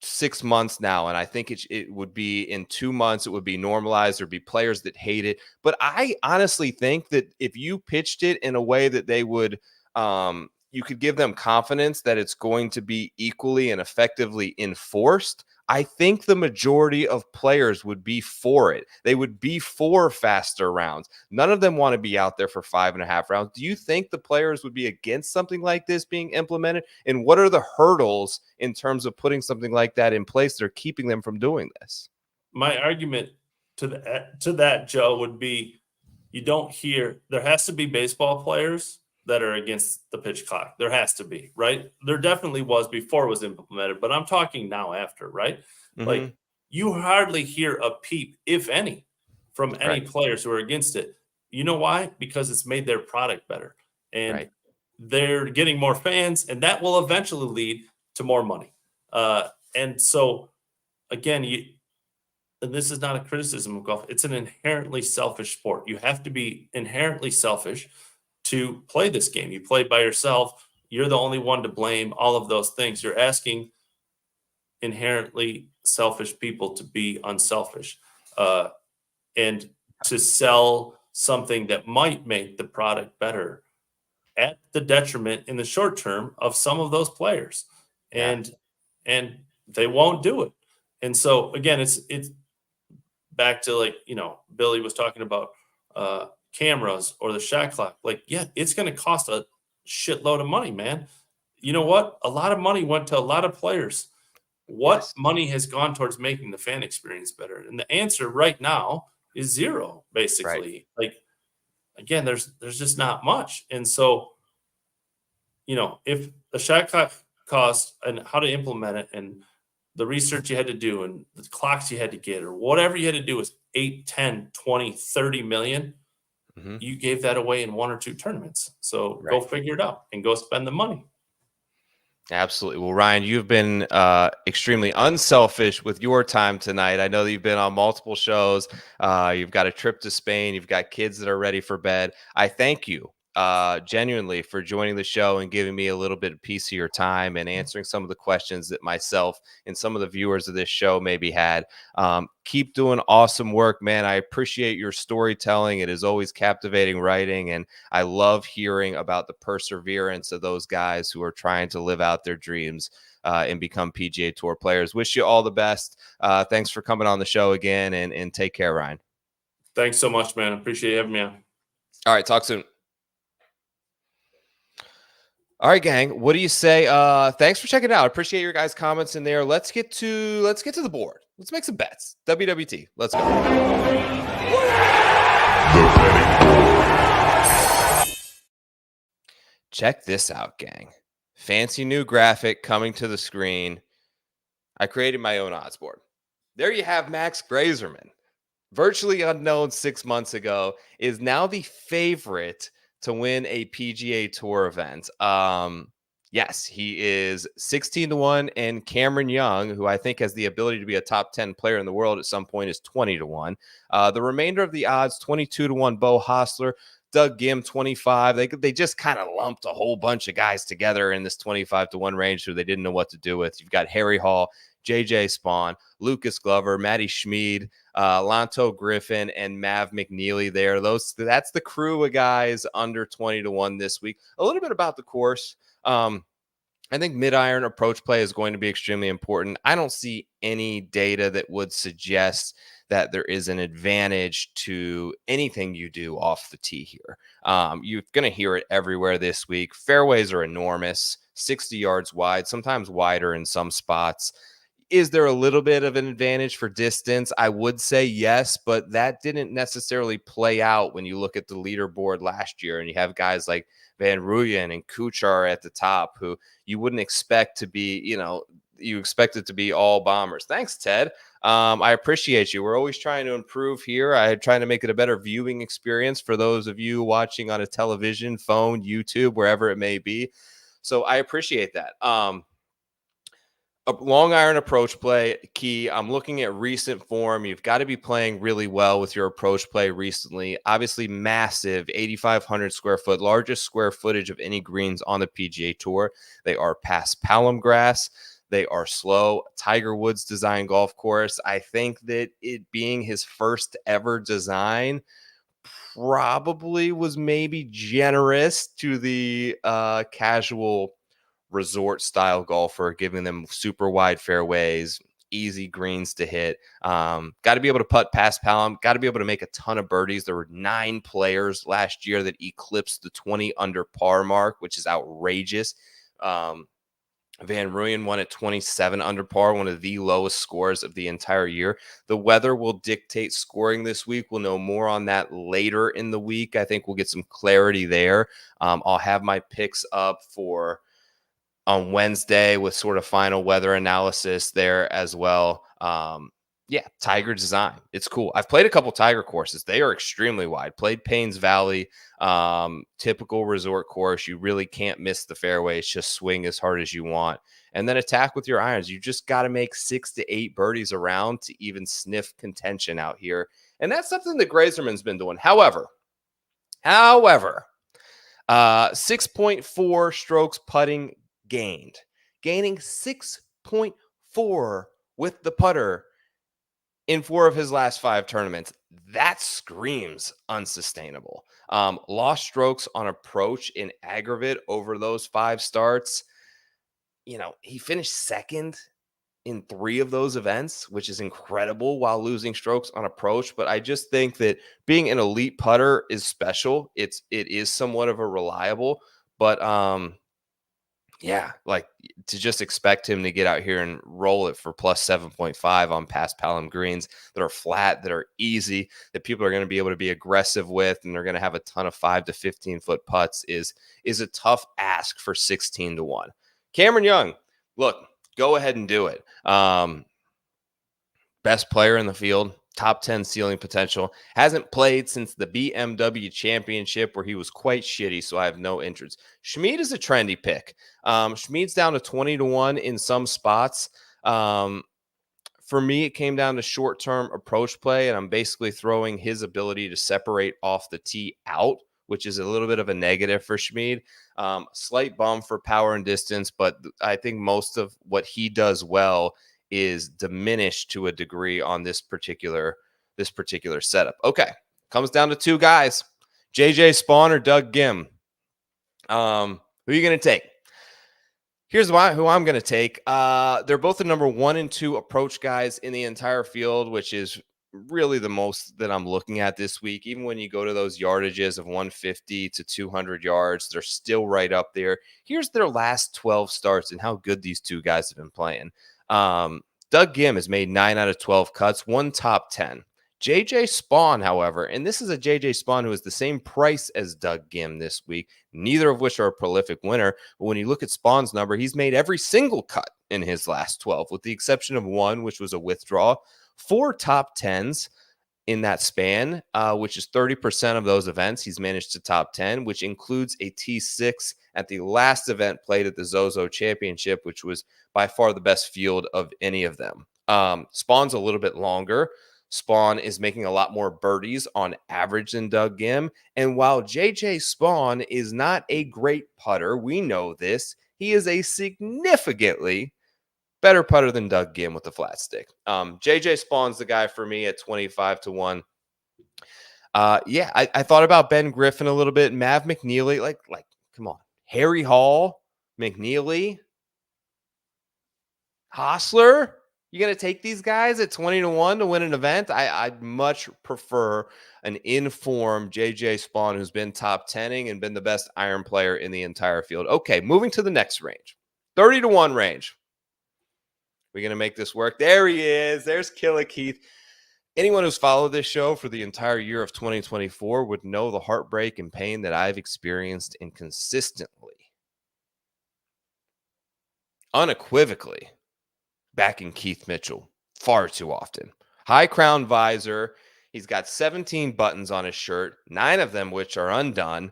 6 months now, and I think it would be in 2 months it would be normalized. There'd be players that hate it, but I honestly think that if you pitched it in a way that they would you could give them confidence that it's going to be equally and effectively enforced, I think the majority of players would be for it. They would be for faster rounds. None of them want to be out there for 5.5 rounds. Do you think the players would be against something like this being implemented? And what are the hurdles in terms of putting something like that in place that are keeping them from doing this? My argument to that, Joe, would be you don't hear there has to be baseball players that are against the pitch clock. There has to be, right? There definitely was before it was implemented, but I'm talking now after, right? Like you hardly hear a peep, if any, from any players who are against it. You know why? Because it's made their product better and they're getting more fans, and that will eventually lead to more money. And so again, and this is not a criticism of golf. It's an inherently selfish sport. You have to be inherently selfish to play this game. You play by yourself. You're the only one to blame, all of those things. You're asking inherently selfish people to be unselfish and to sell something that might make the product better at the detriment in the short term of some of those players. And they won't do it. And so again, it's back to like, Billy was talking about cameras or the shot clock. Like, it's going to cost a shitload of money, man. You know what? A lot of money went to a lot of players. What money has gone towards making the fan experience better? And the answer right now is zero, basically. Like, again, there's just not much. And so, if the shot clock cost and how to implement it and the research you had to do and the clocks you had to get or whatever you had to do was 8, 10, 20, 30 million, you gave that away in 1 or 2 tournaments. So go figure it out and go spend the money. Absolutely. Well, Ryan, you've been extremely unselfish with your time tonight. I know that you've been on multiple shows. You've got a trip to Spain. You've got kids that are ready for bed. I thank you genuinely for joining the show and giving me a little bit of piece of your time and answering some of the questions that myself and some of the viewers of this show maybe had. Keep doing awesome work, man. I appreciate your storytelling. It is always captivating writing, and I love hearing about the perseverance of those guys who are trying to live out their dreams and become PGA Tour players. Wish you all the best. Thanks for coming on the show again, and take care, Ryan. Thanks so much, man. Appreciate you having me on. All right, talk soon. All right, gang. What do you say? Thanks for checking it out. I appreciate your guys' comments in there. Let's get to the board. Let's make some bets. WWT. Let's go. Check this out, gang. Fancy new graphic coming to the screen. I created my own odds board. There you have Max Grazerman. Virtually unknown 6 months ago, is now the favorite to win a PGA Tour event. Yes, he is 16-1, and Cameron Young, who I think has the ability to be a top 10 player in the world at some point, is 20-1. The remainder of the odds, 22-1, Bo Hostler, Doug Gim, 25. They just kind of lumped a whole bunch of guys together in this 25-1 range who they didn't know what to do with. You've got Harry Hall, JJ Spawn, Lucas Glover, Matty Schmid, Lanto Griffin, and Mav McNeely there. That's the crew of guys under 20-1 this week. A little bit about the course. I think mid-iron approach play is going to be extremely important. I don't see any data that would suggest that there is an advantage to anything you do off the tee here. You're going to hear it everywhere this week. Fairways are enormous, 60 yards wide, sometimes wider in some spots. Is there a little bit of an advantage for distance? I would say yes, but that didn't necessarily play out when you look at the leaderboard last year and you have guys like Van Rooyen and Kuchar at the top who you wouldn't expect to be, you expect it to be all bombers. Thanks, Ted. I appreciate you. We're always trying to improve here. I'm trying to make it a better viewing experience for those of you watching on a television, phone, YouTube, wherever it may be. So I appreciate that. A long iron approach play key. I'm looking at recent form. You've got to be playing really well with your approach play recently. Obviously, massive 8,500 square foot, largest square footage of any greens on the PGA Tour. They are past Palom grass. They are slow. Tiger Woods design golf course. I think that it being his first ever design probably was maybe generous to the casual resort style golfer, giving them super wide fairways, easy greens to hit. Got to be able to putt past Palom. Got to be able to make a ton of birdies. There were 9 players last year that eclipsed the 20 under par mark, which is outrageous. Van Rooyen won at 27 under par, one of the lowest scores of the entire year. The weather will dictate scoring this week. We'll know more on that later in the week. I think we'll get some clarity there. I'll have my picks up on Wednesday with sort of final weather analysis there as well. Tiger design. It's cool. I've played a couple Tiger courses. They are extremely wide. Played Paynes Valley, typical resort course. You really can't miss the fairways. Just swing as hard as you want. And then attack with your irons. You just got to make 6 to 8 birdies around to even sniff contention out here. And that's something that Grazerman's been doing. However, 6.4 strokes putting gaining 6.4 with the putter in 4 of his last 5 tournaments. That screams unsustainable. Lost strokes on approach in aggregate over those 5 starts. He finished second in 3 of those events, which is incredible, while losing strokes on approach. But I just think that being an elite putter is special. It is somewhat of a reliable, but yeah, like to just expect him to get out here and roll it for plus 7.5 on past Palom greens that are flat, that are easy, that people are going to be able to be aggressive with, and they're going to have a ton of 5 to 15 foot putts is a tough ask for 16 to 1. Cameron Young, look, go ahead and do it. Best player in the field, top 10 ceiling potential. Hasn't played since the BMW Championship where he was quite shitty, so I have no interest. Schmid is a trendy pick. Schmid's down to 20 to 1 in some spots. For me, it came down to short-term approach play, and I'm basically throwing his ability to separate off the tee out, which is a little bit of a negative for Schmid. Slight bump for power and distance, but I think most of what he does well is diminished to a degree on this particular setup. Okay, comes down to two guys, JJ Spawn or Doug Gim. Who are you going to take? Here's who I'm going to take. They're both the number 1 and 2 approach guys in the entire field, which is really the most that I'm looking at this week. Even when you go to those yardages of 150 to 200 yards, they're still right up there. Here's their last 12 starts and how good these two guys have been playing. Doug Gim has made 9 out of 12 cuts, 1 top 10. JJ Spawn, however, and this is a JJ Spawn who is the same price as Doug Gim this week, neither of which are a prolific winner. But when you look at Spawn's number, he's made every single cut in his last 12, with the exception of 1, which was a withdrawal. 4 top 10s in that span, which is 30% of those events. He's managed to top 10, which includes a T6 at the last event played at the WWT Championship, which was by far the best field of any of them. Spawn's a little bit longer. Spawn is making a lot more birdies on average than Doug Gim. And while JJ Spawn is not a great putter, we know this, he is a significantly better putter than Doug Gim with the flat stick. JJ Spawn's the guy for me at 25 to 1. I thought about Ben Griffin a little bit. Mav McNeely, like, come on. Harry Hall, McNeely, Hostler. You going to take these guys at 20 to 1 to win an event? I'd much prefer an informed JJ Spawn who's been top 10ing and been the best iron player in the entire field. Okay, moving to the next range. 30 to 1 range. We're going to make this work. There he is. There's Killer Keith. Anyone who's followed this show for the entire year of 2024 would know the heartbreak and pain that I've experienced and consistently, unequivocally, backing Keith Mitchell far too often. High crown visor. He's got 17 buttons on his shirt, 9 of them which are undone.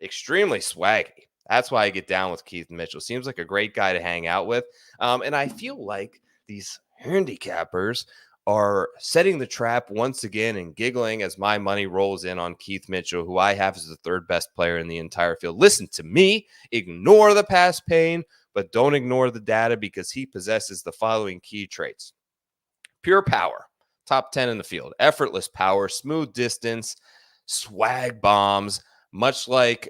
Extremely swaggy. That's why I get down with Keith Mitchell. Seems like a great guy to hang out with. And I feel like these handicappers are setting the trap once again and giggling as my money rolls in on Keith Mitchell, who I have as the 3rd best player in the entire field. Listen to me. Ignore the past pain, but don't ignore the data because he possesses the following key traits. Pure power, top 10 in the field. Effortless power, smooth distance, swag bombs, much like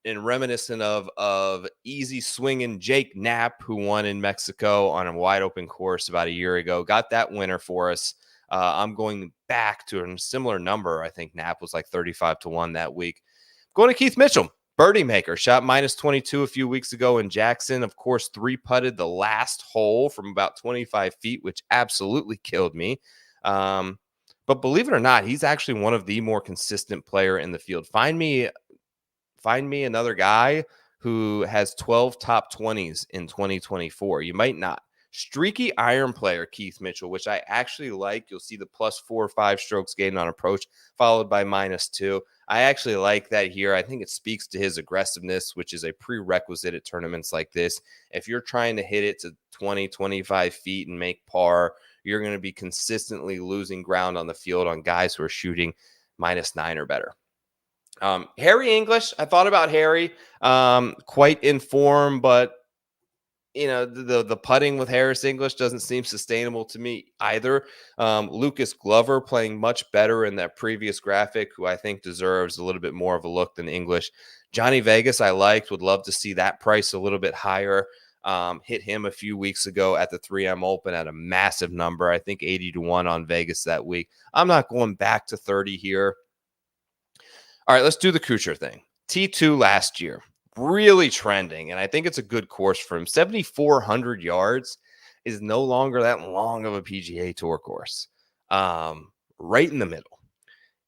reminiscent of easy swinging Jake Knapp, who won in Mexico on a wide open course about a year ago. Got that winner for us. I'm going back to a similar number. I think Knapp was like 35 to 1 that week. Going to Keith Mitchell. Birdie maker, shot minus 22 a few weeks ago in Jackson. Of course, 3-putted the last hole from about 25 feet, which absolutely killed me. But believe it or not, he's actually one of the more consistent player in the field. Find me another guy who has 12 top 20s in 2024. You might not. Streaky iron player, Keith Mitchell, which I actually like. You'll see the plus 4 or 5 strokes gained on approach, followed by -2. I actually like that here. I think it speaks to his aggressiveness, which is a prerequisite at tournaments like this. If you're trying to hit it to 20, 25 feet and make par, you're going to be consistently losing ground on the field on guys who are shooting -9 or better. Harry English, I thought about Harry, quite in form, but you know, the putting with Harris English doesn't seem sustainable to me either. Lucas Glover playing much better in that previous graphic, who I think deserves a little bit more of a look than English. Johnny Vegas I liked, would love to see that price a little bit higher. Hit him a few weeks ago at the 3M Open at a massive number. I think 80 to 1 on Vegas that week. I'm not going back to 30 here. All right, let's do the Kuchar thing. T2 last year. really trending, and I think it's a good course for him. 7,400 yards is no longer that long of a PGA Tour course. Right in the middle.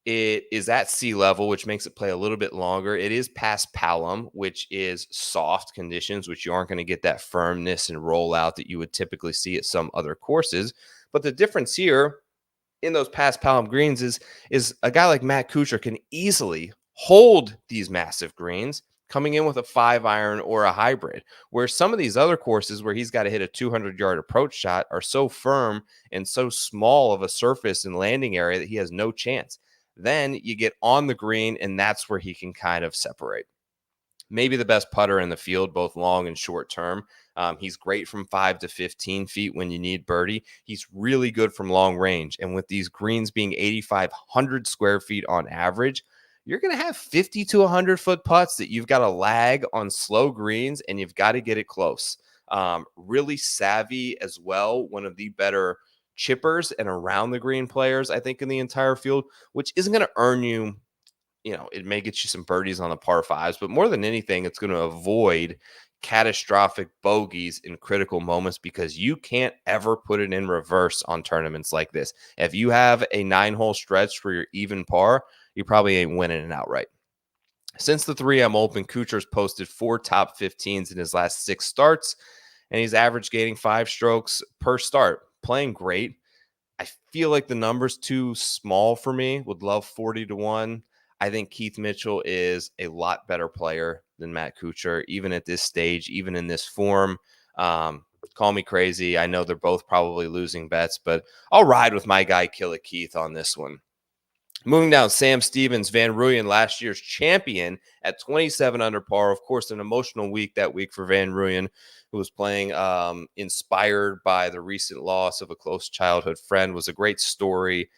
It is at sea level, which makes it play a little bit longer. It is past Palom, which is soft conditions, which you aren't going to get that firmness and rollout that you would typically see at some other courses. But the difference here in those past Palom greens is a guy like Matt Kuchar can easily hold these massive greens coming in with a 5-iron or a hybrid, where some of these other courses where he's got to hit a 200-yard approach shot are so firm and so small of a surface and landing area that he has no chance. Then you get on the green, and that's where he can kind of separate. Maybe the best putter in the field, both long and short term. He's great from 5 to 15 feet when you need birdie. He's really good from long range. And with these greens being 8,500 square feet on average, you're going to have 50 to 100-foot putts that you've got to lag on slow greens, and you've got to get it close. Really savvy as well. One of the better chippers and around the green players, I think, in the entire field, which isn't going to earn you, it may get you some birdies on the par fives, but more than anything, it's going to avoid catastrophic bogeys in critical moments, because you can't ever put it in reverse on tournaments like this. If you have a 9-hole stretch where you're even par, you probably ain't winning it outright. Since the 3M Open, Kuchar's posted 4 top 15s in his last 6 starts, and he's average gaining 5 strokes per start. Playing great. I feel like the number's too small for me. Would love 40 to 1. I think Keith Mitchell is a lot better player than Matt Kuchar, even at this stage, even in this form. Call me crazy. I know they're both probably losing bets, but I'll ride with my guy, Killer Keith, on this one. Moving down, Sam Stevens, Van Rooyen, last year's champion at 27 under par. Of course, an emotional week that week for Van Rooyen, who was playing inspired by the recent loss of a close childhood friend. Was a great story.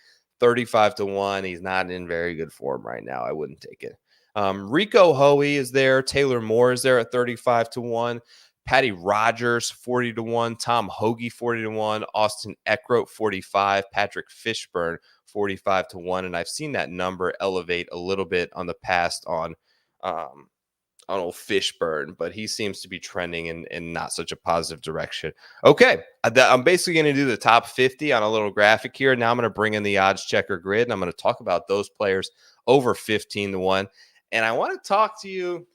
35 to 1. He's not in very good form right now. I wouldn't take it. Rico Hoey is there. Taylor Moore is there at 35 to 1. Patty Rogers, 40 to 1. Tom Hoagie, 40 to 1. Austin Eckroat, 45. Patrick Fishburne, 45 to 1. And I've seen that number elevate a little bit on the past on old Fishburne, but he seems to be trending in not such a positive direction. Okay, I'm basically going to do the top 50 on a little graphic here. Now I'm going to bring in the odds checker grid, and I'm going to talk about those players over 15 to 1. And I want to talk to you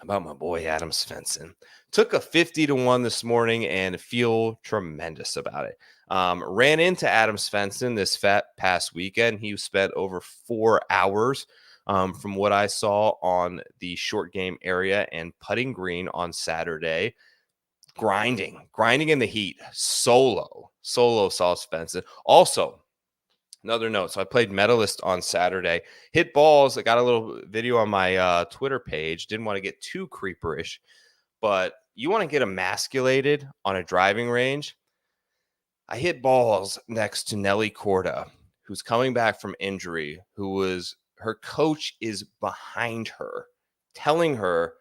about my boy Adam Svensson. Took a 50 to 1 this morning and feel tremendous about it. Ran into Adam Svensson this past weekend. He spent over 4 hours from what I saw on the short game area and putting green on Saturday. Grinding in the heat. Solo saw Svensson. Also, another note. So I played Medalist on Saturday. Hit balls. I got a little video on my Twitter page. Didn't want to get too creeperish, but you want to get emasculated on a driving range. I hit balls next to Nelly Corda, who's coming back from injury, her coach is behind her, telling her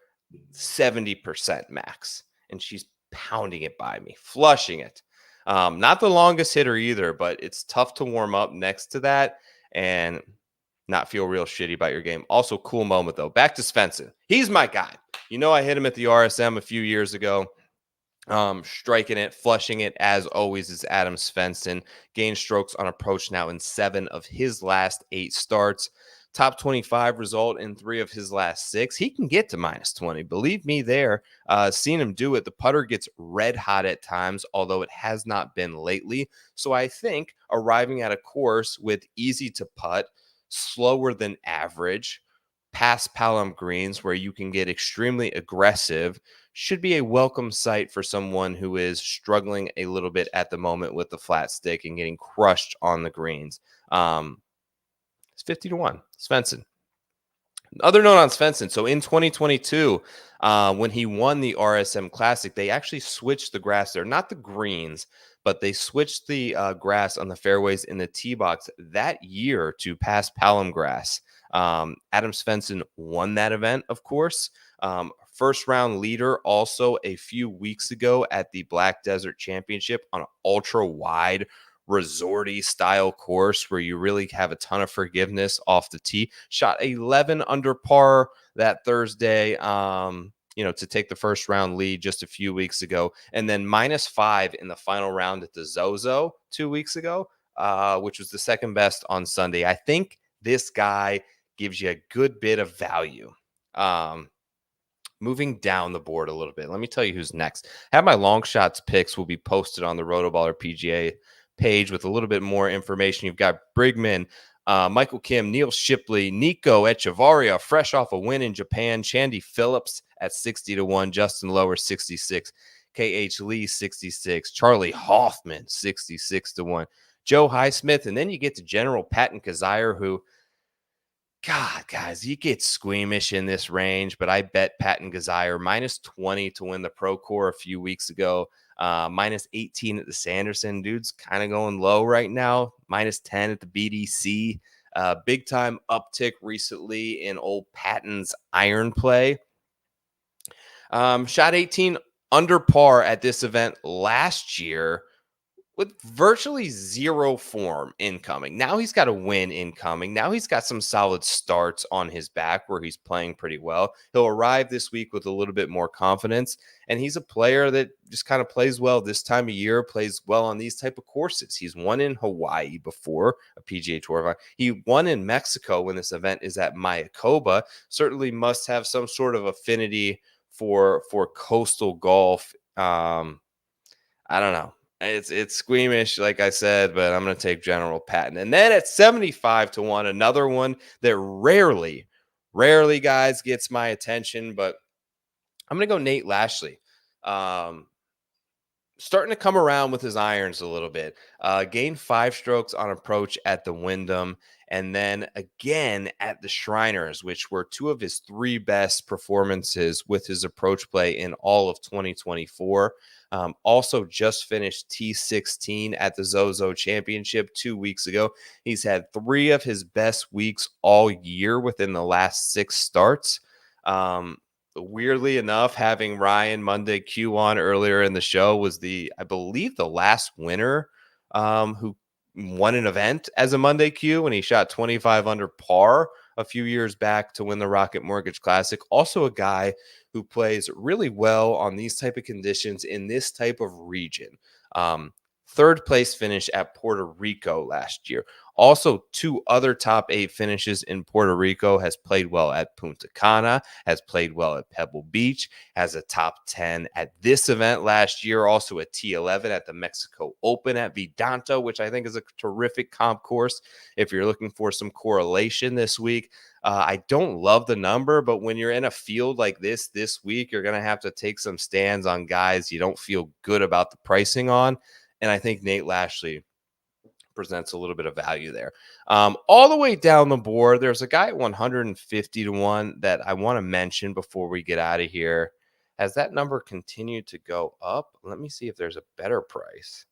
70% max, and she's pounding it by me, flushing it. Not the longest hitter either, but it's tough to warm up next to that and not feel real shitty about your game. Also, cool moment, though. Back to Svensson. He's my guy. I hit him at the RSM a few years ago. Striking it, flushing it, as always, is Adam Svensson. Gained strokes on approach now in 7 of his last 8 starts. Top 25 result in 3 of his last 6. He can get to minus 20. Believe me there. Seen him do it. The putter gets red hot at times, although it has not been lately. So I think arriving at a course with easy to putt, slower than average, past Palom greens where you can get extremely aggressive should be a welcome sight for someone who is struggling a little bit at the moment with the flat stick and getting crushed on the greens. It's 50 to 1. Svensson. Other note on Svensson. So in 2022, when he won the RSM Classic, they actually switched the grass there. Not the greens, but they switched the grass on the fairways in the tee box that year to past Palom grass. Adam Svensson won that event, of course. First round leader also a few weeks ago at the Black Desert Championship on an ultra wide resorty style course where you really have a ton of forgiveness off the tee. Shot 11 under par that Thursday, to take the first round lead just a few weeks ago, and then -5 in the final round at the Zozo 2 weeks ago, which was the second best on Sunday. I think this guy gives you a good bit of value. Moving down the board a little bit, let me tell you who's next. I have my long shots picks will be posted on the Rotoballer PGA page with a little bit more information. You've got Brigman, Michael Kim, Neil Shipley, Nico Echevarria, fresh off a win in Japan, Chandy Phillips at 60-1, Justin Lower 66, KH Lee 66, Charlie Hoffman 66-1, Joe Highsmith, and then you get to General Patton Kazire, who, God, guys, you get squeamish in this range, but I bet Patton Kazire -20 to win the Pro Core a few weeks ago, -18 at the Sanderson. Dude's kind of going low right now, -10 at the BDC. Big time uptick recently in old Patton's iron play. Shot 18 under par at this event last year, with virtually zero form incoming. Now he's got a win incoming. Now he's got some solid starts on his back where he's playing pretty well. He'll arrive this week with a little bit more confidence. And he's a player that just kind of plays well this time of year, plays well on these type of courses. He's won in Hawaii before, a PGA Tour event. He won in Mexico when this event is at Mayakoba. Certainly must have some sort of affinity for coastal golf. I don't know. It's squeamish, like I said, but I'm going to take General Patton. And then at 75-1, another one that rarely, guys, gets my attention, but I'm going to go Nate Lashley. Starting to come around with his irons a little bit. Gained 5 strokes on approach at the Wyndham, and then again at the Shriners, which were 2 of his 3 best performances with his approach play in all of 2024. Also just finished T16 at the Zozo Championship 2 weeks ago. He's had 3 of his best weeks all year within the last 6 starts. Weirdly enough, having Ryan Monday Q on earlier in the show was I believe the last winner who won an event as a Monday Q when he shot 25 under par a few years back to win the Rocket Mortgage Classic. Also a guy who plays really well on these type of conditions in this type of region. 3rd place finish at Puerto Rico last year. Also, 2 other top 8 finishes in Puerto Rico. Has played well at Punta Cana, has played well at Pebble Beach, has a top 10 at this event last year. Also a T11 at the Mexico Open at Vidanta, which I think is a terrific comp course if you're looking for some correlation this week. I don't love the number, but when you're in a field like this week, you're going to have to take some stands on guys you don't feel good about the pricing on. And I think Nate Lashley presents a little bit of value there. All the way down the board, there's a guy at 150-1 that I want to mention before we get out of here. Has that number continued to go up? Let me see if there's a better price.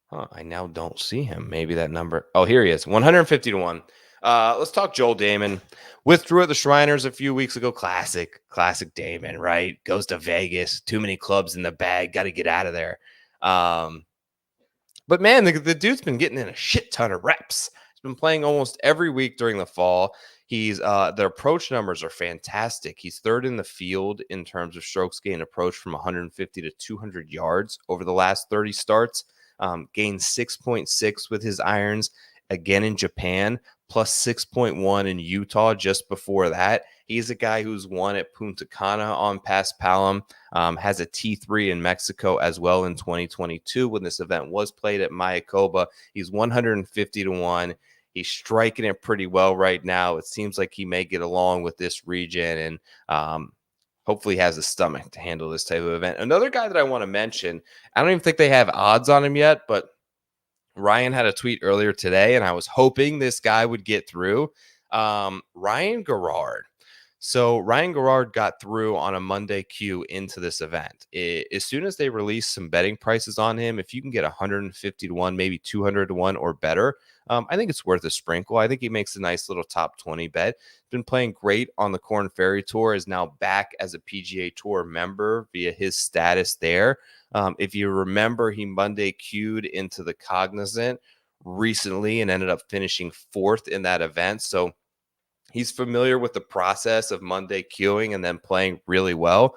I now don't see him. Maybe that number. Oh, here he is. 150-1. Let's talk Joel Dahmen. Withdrew at the Shriners a few weeks ago. Classic Dahmen, right? Goes to Vegas. Too many clubs in the bag. Got to get out of there. But man, the dude's been getting in a shit ton of reps. He's been playing almost every week during the fall. He's the approach numbers are fantastic. He's 3rd in the field in terms of strokes gained approach from 150 to 200 yards over the last 30 starts. Gained 6.6 with his irons again in Japan, plus 6.1 in Utah just before that. He's a guy who's won at Punta Cana on Paspalum, has a T3 in Mexico as well in 2022 when this event was played at Mayakoba. He's 150-1. He's striking it pretty well right now. It seems like he may get along with this region and hopefully has a stomach to handle this type of event. Another guy that I want to mention, I don't even think they have odds on him yet, but Ryan had a tweet earlier today, and I was hoping this guy would get through. Ryan Gard. So Ryan Gard got through on a Monday Q into this event. As soon as they release some betting prices on him, if you can get 150-1, maybe 200-1 or better, I think it's worth a sprinkle. I think he makes a nice little top 20 bet. Been playing great on the Korn Ferry Tour, is now back as a PGA Tour member via his status there. If you remember, he Monday Q'd into the Cognizant recently and ended up finishing 4th in that event. So he's familiar with the process of Monday queuing and then playing really well,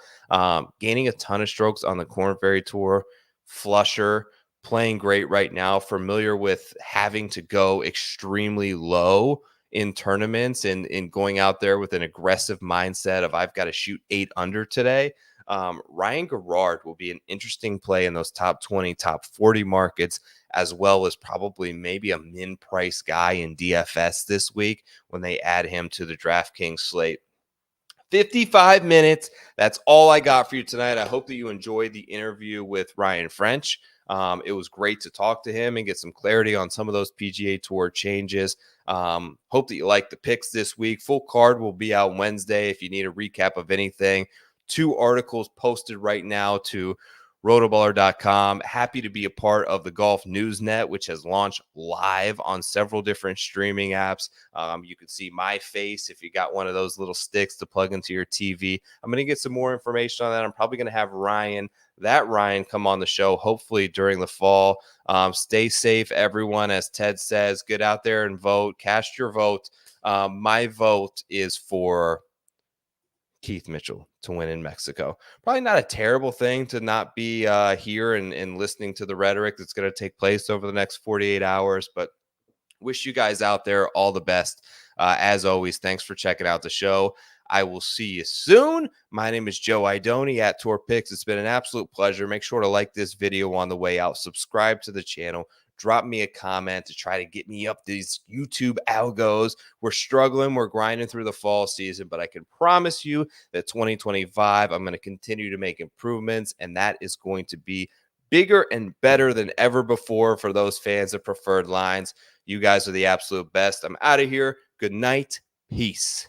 gaining a ton of strokes on the Korn Ferry Tour, flusher, playing great right now, familiar with having to go extremely low in tournaments and going out there with an aggressive mindset of I've got to shoot 8 under today. Ryan Gard will be an interesting play in those top 20, top 40 markets, as well as probably maybe a min price guy in DFS this week when they add him to the DraftKings slate. 55 minutes. That's all I got for you tonight. I hope that you enjoyed the interview with Ryan French. It was great to talk to him and get some clarity on some of those PGA Tour changes. Hope that you like the picks this week. Full card will be out Wednesday if you need a recap of anything. 2 articles posted right now to rotoballer.com. Happy to be a part of the Golf Newsnet, which has launched live on several different streaming apps. You can see my face if you got one of those little sticks to plug into your TV. I'm going to get some more information on that. I'm probably going to have Ryan come on the show, hopefully during the fall. Stay safe, everyone. As Ted says, get out there and vote. Cast your vote. My vote is for Keith Mitchell to win in Mexico. Probably not a terrible thing to not be here and listening to the rhetoric that's going to take place over the next 48 hours, but wish you guys out there all the best. As always, thanks for checking out the show. I will see you soon. My name is Joe Idoni at Tour Picks. It's been an absolute pleasure. Make sure to like this video on the way out. Subscribe to the channel. Drop me a comment to try to get me up these YouTube algos. We're struggling. We're grinding through the fall season, but I can promise you that 2025, I'm going to continue to make improvements, and that is going to be bigger and better than ever before for those fans of Preferred Lines. You guys are the absolute best. I'm out of here. Good night. Peace.